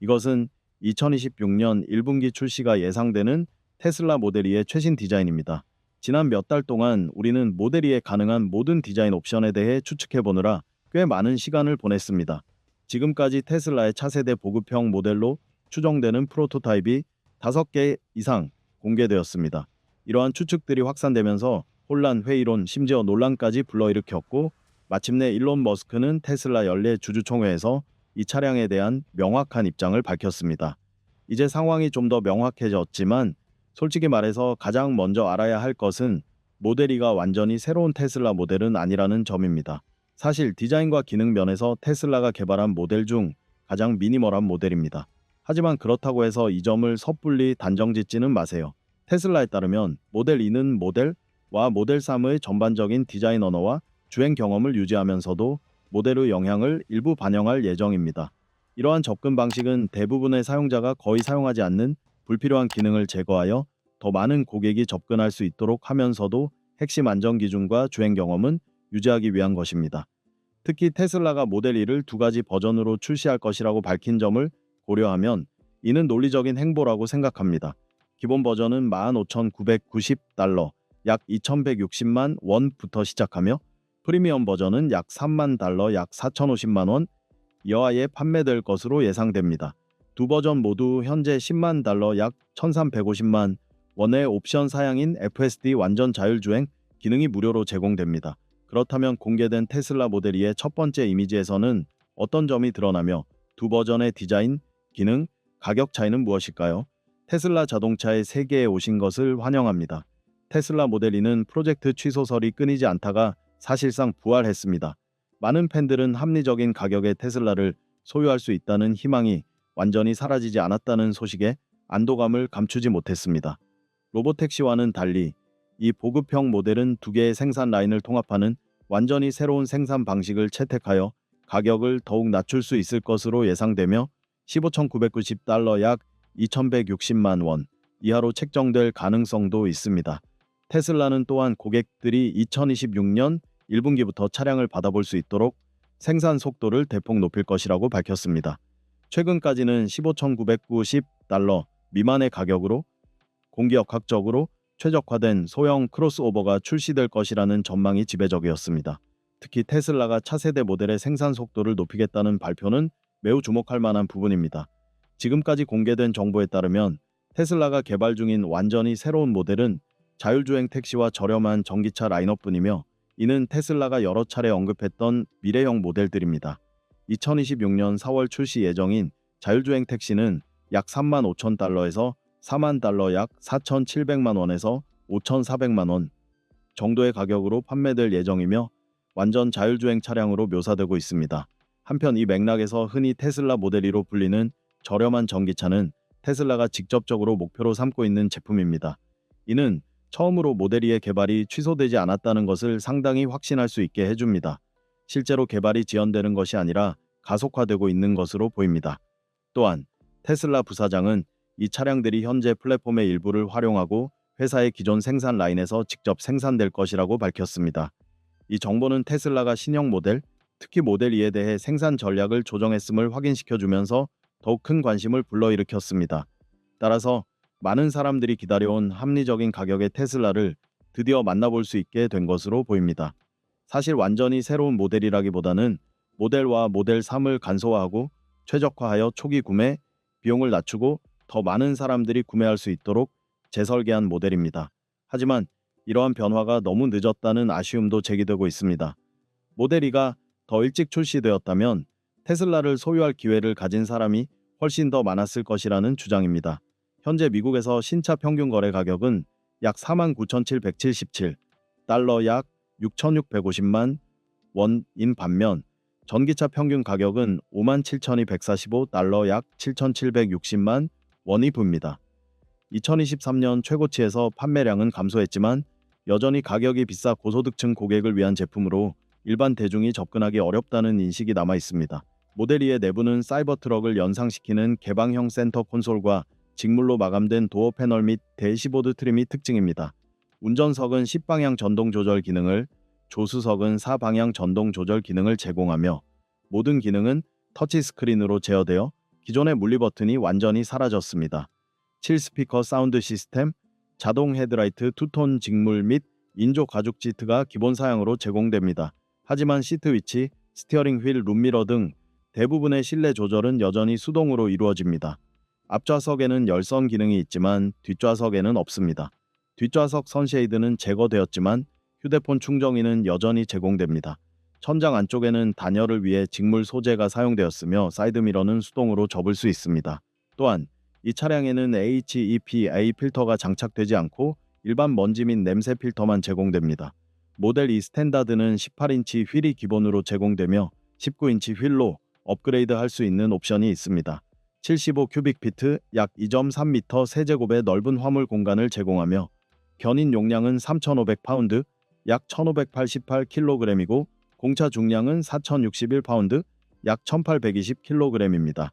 이것은 2026년 1분기 출시가 예상되는 테슬라 모델 2의 최신 디자인입니다. 지난 몇 달 동안 우리는 모델 2에 가능한 모든 디자인 옵션에 대해 추측해보느라 꽤 많은 시간을 보냈습니다. 지금까지 테슬라의 차세대 보급형 모델로 추정되는 프로토타입이 5개 이상 공개되었습니다. 이러한 추측들이 확산되면서 혼란, 회의론, 심지어 논란까지 불러일으켰고 마침내 일론 머스크는 테슬라 연례 주주총회에서 이 차량에 대한 명확한 입장을 밝혔습니다. 이제 상황이 좀 더 명확해졌지만 솔직히 말해서 가장 먼저 알아야 할 것은 모델 2가 완전히 새로운 테슬라 모델은 아니라는 점입니다. 사실 디자인과 기능 면에서 테슬라가 개발한 모델 중 가장 미니멀한 모델입니다. 하지만 그렇다고 해서 이 점을 섣불리 단정짓지는 마세요. 테슬라에 따르면 모델 2는 모델과 모델 3의 전반적인 디자인 언어와 주행 경험을 유지하면서도 모델의 영향을 일부 반영할 예정입니다. 이러한 접근 방식은 대부분의 사용자가 거의 사용하지 않는 불필요한 기능을 제거하여 더 많은 고객이 접근할 수 있도록 하면서도 핵심 안전 기준과 주행 경험은 유지하기 위한 것입니다. 특히 테슬라가 모델 2를 2가지 버전으로 출시할 것이라고 밝힌 점을 고려하면 이는 논리적인 행보라고 생각합니다. 기본 버전은 15,990달러, 약 2,160만 원부터 시작하며 프리미엄 버전은 약 3만 달러, 약 4,050만 원 이하에 판매될 것으로 예상됩니다. 두 버전 모두 현재 10만 달러, 약 1,350만 원의 옵션 사양인 FSD 완전 자율주행 기능이 무료로 제공됩니다. 그렇다면 공개된 테슬라 모델 2의 첫 번째 이미지에서는 어떤 점이 드러나며 두 버전의 디자인, 기능, 가격 차이는 무엇일까요? 테슬라 자동차의 세계에 오신 것을 환영합니다. 테슬라 모델 2는 프로젝트 취소설이 끊이지 않다가 사실상 부활했습니다. 많은 팬들은 합리적인 가격의 테슬라를 소유할 수 있다는 희망이 완전히 사라지지 않았다는 소식에 안도감을 감추지 못했습니다. 로보택시와는 달리 이 보급형 모델은 2개의 생산 라인을 통합하는 완전히 새로운 생산 방식을 채택하여 가격을 더욱 낮출 수 있을 것으로 예상되며 15,990달러, 약 2,160만 원 이하로 책정될 가능성도 있습니다. 테슬라는 또한 고객들이 2026년 1분기부터 차량을 받아볼 수 있도록 생산 속도를 대폭 높일 것이라고 밝혔습니다. 최근까지는 15,990달러 미만의 가격으로 공기역학적으로 최적화된 소형 크로스오버가 출시될 것이라는 전망이 지배적이었습니다. 특히 테슬라가 차세대 모델의 생산 속도를 높이겠다는 발표는 매우 주목할 만한 부분입니다. 지금까지 공개된 정보에 따르면 테슬라가 개발 중인 완전히 새로운 모델은 자율주행 택시와 저렴한 전기차 라인업뿐이며 이는 테슬라가 여러 차례 언급했던 미래형 모델들입니다. 2026년 4월 출시 예정인 자율주행 택시는 약 3만 5천 달러에서 4만 달러, 약 4,700만 원에서 5,400만 원 정도의 가격으로 판매될 예정이며 완전 자율주행 차량으로 묘사되고 있습니다. 한편 이 맥락에서 흔히 테슬라 모델 2로 불리는 저렴한 전기차는 테슬라가 직접적으로 목표로 삼고 있는 제품입니다. 이는 처음으로 모델 2의 개발이 취소되지 않았다는 것을 상당히 확신할 수 있게 해줍니다. 실제로 개발이 지연되는 것이 아니라 가속화되고 있는 것으로 보입니다. 또한 테슬라 부사장은 이 차량들이 현재 플랫폼의 일부를 활용하고 회사의 기존 생산 라인에서 직접 생산될 것이라고 밝혔습니다. 이 정보는 테슬라가 신형 모델, 특히 모델 2에 대해 생산 전략을 조정했음을 확인시켜주면서 더욱 큰 관심을 불러일으켰습니다. 따라서 많은 사람들이 기다려온 합리적인 가격의 테슬라를 드디어 만나볼 수 있게 된 것으로 보입니다. 사실 완전히 새로운 모델이라기보다는 모델과 모델 3을 간소화하고 최적화하여 초기 구매 비용을 낮추고 더 많은 사람들이 구매할 수 있도록 재설계한 모델입니다. 하지만 이러한 변화가 너무 늦었다는 아쉬움도 제기되고 있습니다. 모델 2가 더 일찍 출시되었다면 테슬라를 소유할 기회를 가진 사람이 훨씬 더 많았을 것이라는 주장입니다. 현재 미국에서 신차 평균 거래 가격은 약 49,777달러, 약 6,650만 원인 반면 전기차 평균 가격은 57,245달러, 약 7,760만 원이 붑니다. 2023년 최고치에서 판매량은 감소했지만 여전히 가격이 비싸 고소득층 고객을 위한 제품으로 일반 대중이 접근하기 어렵다는 인식이 남아 있습니다. 모델 2의 내부는 사이버 트럭을 연상시키는 개방형 센터 콘솔과 직물로 마감된 도어 패널 및 대시보드 트림이 특징입니다. 운전석은 10방향 전동 조절 기능을, 조수석은 4방향 전동 조절 기능을 제공하며 모든 기능은 터치스크린으로 제어되어 기존의 물리 버튼이 완전히 사라졌습니다. 7스피커 사운드 시스템, 자동 헤드라이트 투톤 직물 및 인조 가죽 시트가 기본 사양으로 제공됩니다. 하지만 시트 위치, 스티어링 휠, 룸미러 등 대부분의 실내 조절은 여전히 수동으로 이루어집니다. 앞좌석에는 열선 기능이 있지만 뒷좌석에는 없습니다. 뒷좌석 선쉐이드는 제거되었지만 휴대폰 충전기는 여전히 제공됩니다. 천장 안쪽에는 단열을 위해 직물 소재가 사용되었으며 사이드미러는 수동으로 접을 수 있습니다. 또한 이 차량에는 HEPA 필터가 장착되지 않고 일반 먼지 및 냄새 필터만 제공됩니다. 모델 E 스탠다드는 18인치 휠이 기본으로 제공되며 19인치 휠로 업그레이드 할 수 있는 옵션이 있습니다. 75 큐빅피트 약 2.3m 세제곱의 넓은 화물 공간을 제공하며 견인 용량은 3,500파운드 약 1,588kg이고 공차 중량은 4,061파운드 약 1,820kg입니다.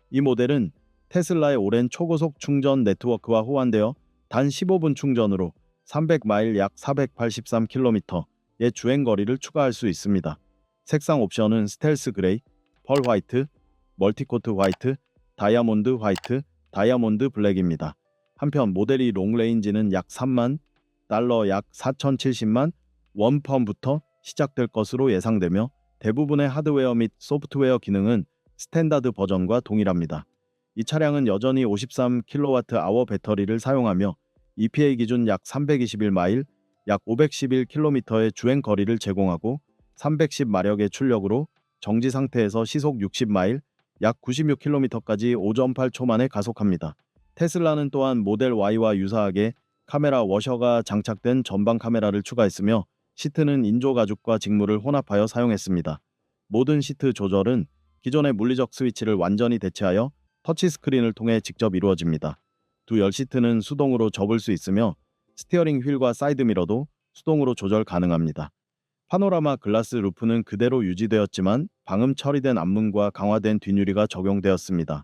이 모델은 테슬라의 오랜 초고속 충전 네트워크와 호환되어 단 15분 충전으로 300마일 약 483km의 주행거리를 추가할 수 있습니다. 색상 옵션은 스텔스 그레이, 펄 화이트, 멀티코트 화이트, 다이아몬드 화이트, 다이아몬드 블랙입니다. 한편 모델 E 롱레인지는 약 3만 달러 약 4,070만 원펌부터 시작될 것으로 예상되며 대부분의 하드웨어 및 소프트웨어 기능은 스탠다드 버전과 동일합니다. 이 차량은 여전히 53kWh 배터리를 사용하며 EPA 기준 약 321마일, 약 511km의 주행 거리를 제공하고 310마력의 출력으로 정지 상태에서 시속 60마일, 약 96km까지 5.8초 만에 가속합니다. 테슬라는 또한 모델 Y와 유사하게 카메라 워셔가 장착된 전방 카메라를 추가했으며 시트는 인조 가죽과 직물을 혼합하여 사용했습니다. 모든 시트 조절은 기존의 물리적 스위치를 완전히 대체하여 터치스크린을 통해 직접 이루어집니다. 두 열시트는 수동으로 접을 수 있으며 스티어링 휠과 사이드미러도 수동으로 조절 가능합니다. 파노라마 글라스 루프는 그대로 유지되었지만 방음 처리된 앞문과 강화된 뒷유리가 적용되었습니다.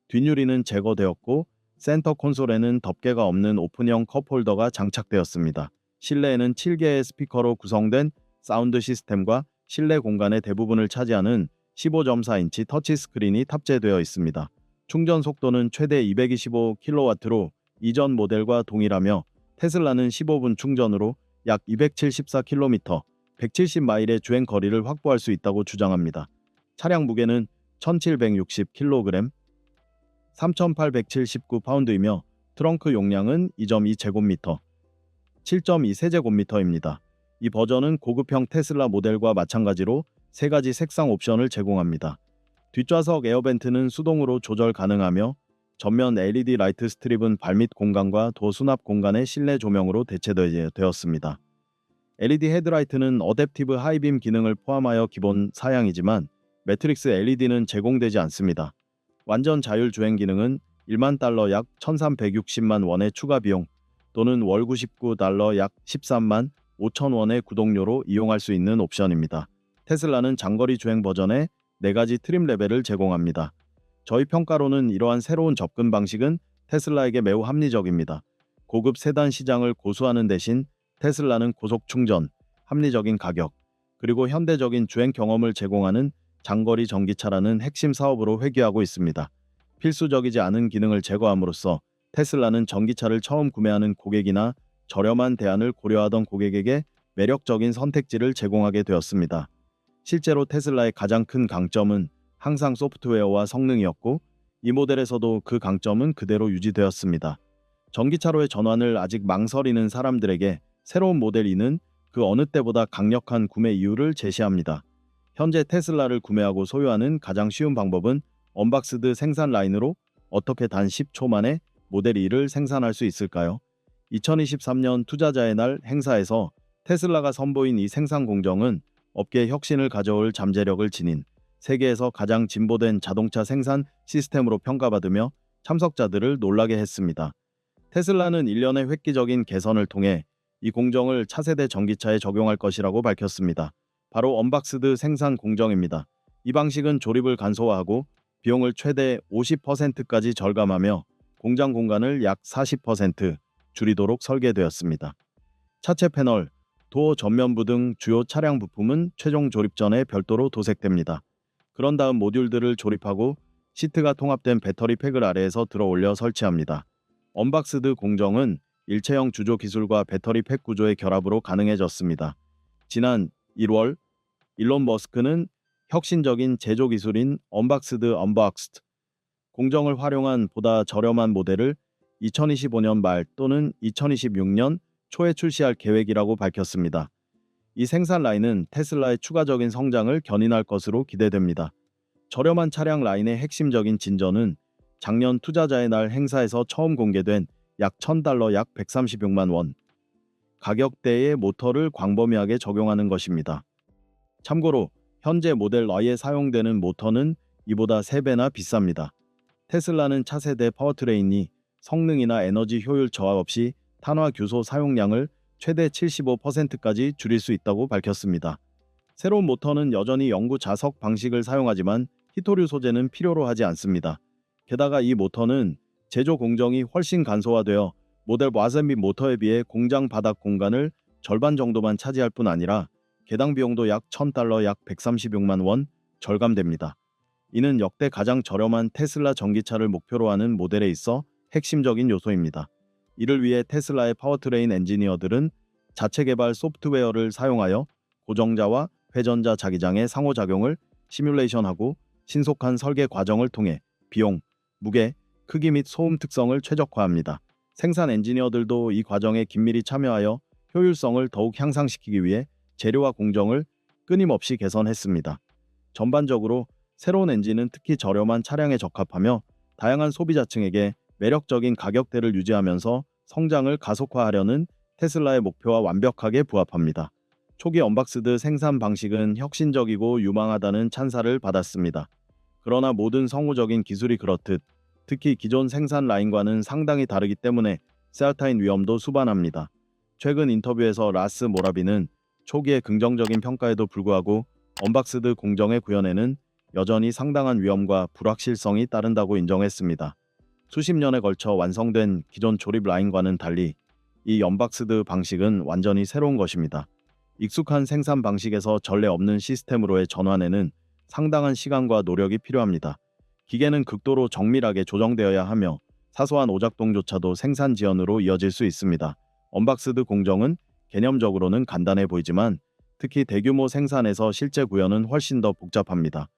뒷유리는 제거되었고 센터 콘솔에는 덮개가 없는 오픈형 컵홀더가 장착되었습니다. 실내에는 7개의 스피커로 구성된 사운드 시스템과 실내 공간의 대부분을 차지하는 15.4인치 터치스크린이 탑재되어 있습니다. 충전 속도는 최대 225kW로 이전 모델과 동일하며 테슬라는 15분 충전으로 약 274km, 170마일의 주행 거리를 확보할 수 있다고 주장합니다. 차량 무게는 1,760kg, 3,879파운드이며 트렁크 용량은 2.2제곱미터, 7.2세제곱미터입니다. 이 버전은 고급형 테슬라 모델과 마찬가지로 3가지 색상 옵션을 제공합니다. 뒷좌석 에어벤트는 수동으로 조절 가능하며 전면 LED 라이트 스트립은 발밑 공간과 도 수납 공간의 실내 조명으로 대체되었습니다. LED 헤드라이트는 어댑티브 하이빔 기능을 포함하여 기본 사양이지만 매트릭스 LED는 제공되지 않습니다. 완전 자율 주행 기능은 1만 달러 약 1,360만 원의 추가 비용 또는 월 99달러 약 13만 5천 원의 구독료로 이용할 수 있는 옵션입니다. 테슬라는 장거리 주행 버전에 4가지 트림 레벨을 제공합니다. 저희 평가로는 이러한 새로운 접근 방식은 테슬라에게 매우 합리적입니다. 고급 세단 시장을 고수하는 대신 테슬라는 고속 충전, 합리적인 가격, 그리고 현대적인 주행 경험을 제공하는 장거리 전기차라는 핵심 사업으로 회귀하고 있습니다. 필수적이지 않은 기능을 제거함으로써 테슬라는 전기차를 처음 구매하는 고객이나 저렴한 대안을 고려하던 고객에게 매력적인 선택지를 제공하게 되었습니다. 실제로 테슬라의 가장 큰 강점은 항상 소프트웨어와 성능이었고 이 모델에서도 그 강점은 그대로 유지되었습니다. 전기차로의 전환을 아직 망설이는 사람들에게 새로운 모델 E는 그 어느 때보다 강력한 구매 이유를 제시합니다. 현재 테슬라를 구매하고 소유하는 가장 쉬운 방법은 언박스드 생산 라인으로 어떻게 단 10초 만에 모델 E를 생산할 수 있을까요? 2023년 투자자의 날 행사에서 테슬라가 선보인 이 생산 공정은 업계 혁신을 가져올 잠재력을 지닌 세계에서 가장 진보된 자동차 생산 시스템으로 평가받으며 참석자들을 놀라게 했습니다. 테슬라는 일련의 획기적인 개선을 통해 이 공정을 차세대 전기차에 적용할 것이라고 밝혔습니다. 바로 언박스드 생산 공정입니다. 이 방식은 조립을 간소화하고 비용을 최대 50%까지 절감하며 공장 공간을 약 40% 줄이도록 설계되었습니다. 차체 패널, 도어 전면부 등 주요 차량 부품은 최종 조립 전에 별도로 도색됩니다. 그런 다음 모듈들을 조립하고 시트가 통합된 배터리 팩을 아래에서 들어 올려 설치합니다. 언박스드 공정은 일체형 주조 기술과 배터리 팩 구조의 결합으로 가능해졌습니다. 지난 1월 일론 머스크는 혁신적인 제조 기술인 언박스드 공정을 활용한 보다 저렴한 모델을 2025년 말 또는 2026년 초에 출시할 계획이라고 밝혔습니다. 이 생산 라인은 테슬라의 추가적인 성장을 견인할 것으로 기대됩니다. 저렴한 차량 라인의 핵심적인 진전은 작년 투자자의 날 행사에서 처음 공개된 약 $1,000 약 136만 원 가격대의 모터를 광범위하게 적용하는 것입니다. 참고로 현재 모델 Y에 사용되는 모터는 이보다 3배나 비쌉니다. 테슬라는 차세대 파워트레인이 성능이나 에너지 효율 저하 없이 탄화 규소 사용량을 최대 75%까지 줄일 수 있다고 밝혔습니다. 새로운 모터는 여전히 영구 자석 방식을 사용하지만 히토류 소재는 필요로 하지 않습니다. 게다가 이 모터는 제조 공정이 훨씬 간소화되어 모델 Y 및 모터에 비해 공장 바닥 공간을 절반 정도만 차지할 뿐 아니라 개당 비용도 약 $1,000 약 136만 원 절감됩니다. 이는 역대 가장 저렴한 테슬라 전기차를 목표로 하는 모델에 있어 핵심적인 요소입니다. 이를 위해 테슬라의 파워트레인 엔지니어들은 자체 개발 소프트웨어를 사용하여 고정자와 회전자 자기장의 상호작용을 시뮬레이션하고 신속한 설계 과정을 통해 비용, 무게, 크기 및 소음 특성을 최적화합니다. 생산 엔지니어들도 이 과정에 긴밀히 참여하여 효율성을 더욱 향상시키기 위해 재료와 공정을 끊임없이 개선했습니다. 전반적으로 새로운 엔진은 특히 저렴한 차량에 적합하며 다양한 소비자층에게 매력적인 가격대를 유지하면서 성장을 가속화하려는 테슬라의 목표와 완벽하게 부합합니다. 초기 언박스드 생산 방식은 혁신적이고 유망하다는 찬사를 받았습니다. 그러나 모든 성우적인 기술이 그렇듯 특히 기존 생산 라인과는 상당히 다르기 때문에 세알타인 위험도 수반합니다. 최근 인터뷰에서 라스 모라비는 초기의 긍정적인 평가에도 불구하고 언박스드 공정의 구현에는 여전히 상당한 위험과 불확실성이 따른다고 인정했습니다. 수십 년에 걸쳐 완성된 기존 조립 라인과는 달리 이 언박스드 방식은 완전히 새로운 것입니다. 익숙한 생산 방식에서 전례 없는 시스템으로의 전환에는 상당한 시간과 노력이 필요합니다. 기계는 극도로 정밀하게 조정되어야 하며 사소한 오작동조차도 생산 지연으로 이어질 수 있습니다. 언박스드 공정은 개념적으로는 간단해 보이지만 특히 대규모 생산에서 실제 구현은 훨씬 더 복잡합니다.